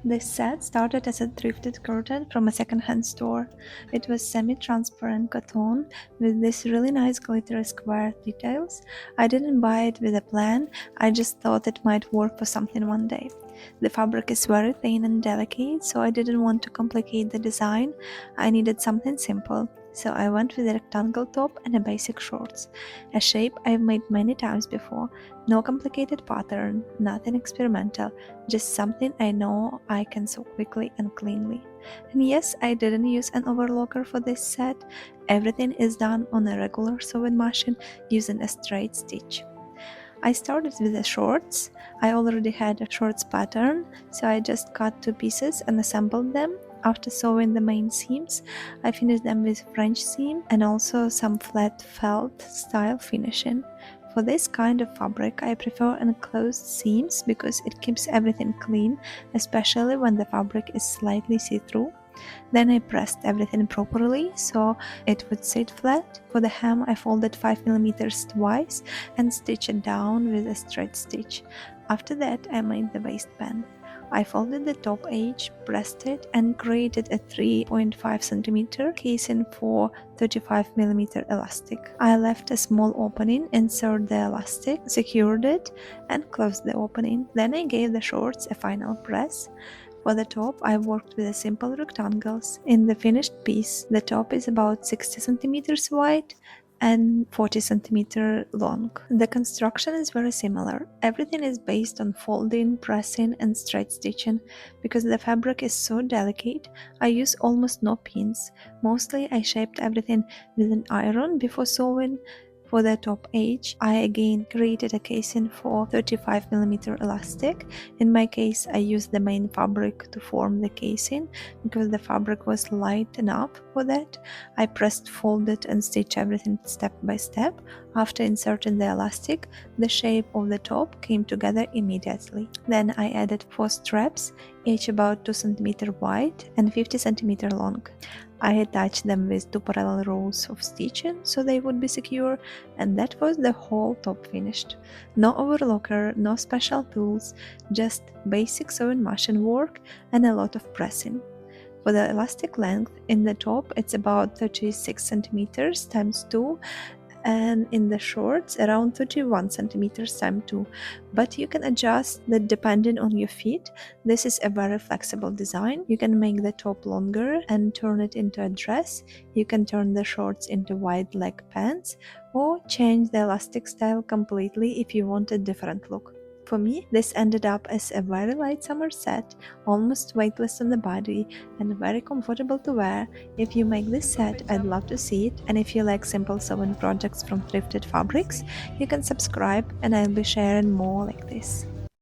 This set started as a thrifted curtain from a second-hand store. It was semi-transparent cotton with this really nice glittery square details. I didn't buy it with a plan, I just thought it might work for something one day. The fabric is very thin and delicate, so I didn't want to complicate the design. I needed something simple, so I went with a rectangle top and a basic shorts, a shape I've made many times before. No complicated pattern, nothing experimental, just something I know I can sew quickly and cleanly. And yes, I didn't use an overlocker for this set. Everything is done on a regular sewing machine using a straight stitch. I started with the shorts. I already had a shorts pattern, so I just cut two pieces and assembled them. After sewing the main seams, I finished them with French seam and also some flat felt style finishing. For this kind of fabric, I prefer enclosed seams because it keeps everything clean, especially when the fabric is slightly see-through. Then I pressed everything properly so it would sit flat. For the hem, I folded 5 mm twice and stitched it down with a straight stitch. After that, I made the waistband. I folded the top edge, pressed it, and created a 3.5 cm casing for 35 mm elastic. I left a small opening, inserted the elastic, secured it, and closed the opening. Then I gave the shorts a final press. For the top, I worked with simple rectangles. In the finished piece, the top is about 60 centimeters wide and 40 centimeters long. The construction is very similar. Everything is based on folding, pressing, and straight stitching. Because the fabric is so delicate, I use almost no pins. Mostly I shaped everything with an iron before sewing. For the top edge, I again created a casing for 35 mm elastic. In my case, I used the main fabric to form the casing because the fabric was light enough for that. I pressed, folded, and stitched everything step by step. After inserting the elastic, the shape of the top came together immediately. Then I added 4 straps, each about 2 cm wide and 50 cm long. I attached them with 2 parallel rows of stitching so they would be secure, and that was the whole top finished. No overlocker, no special tools, just basic sewing machine work and a lot of pressing. For the elastic length in the top, it's about 36 centimeters times 2, and in the shorts around 31 centimeters times 2, but you can adjust that depending on your feet. This is a very flexible design. You can make the top longer and turn it into a dress. You can turn the shorts into wide leg pants or change the elastic style completely if you want a different look. For me, this ended up as a very light summer set, almost weightless on the body and very comfortable to wear. If you make this set, I'd love to see it, and if you like simple sewing projects from thrifted fabrics, you can subscribe and I'll be sharing more like this.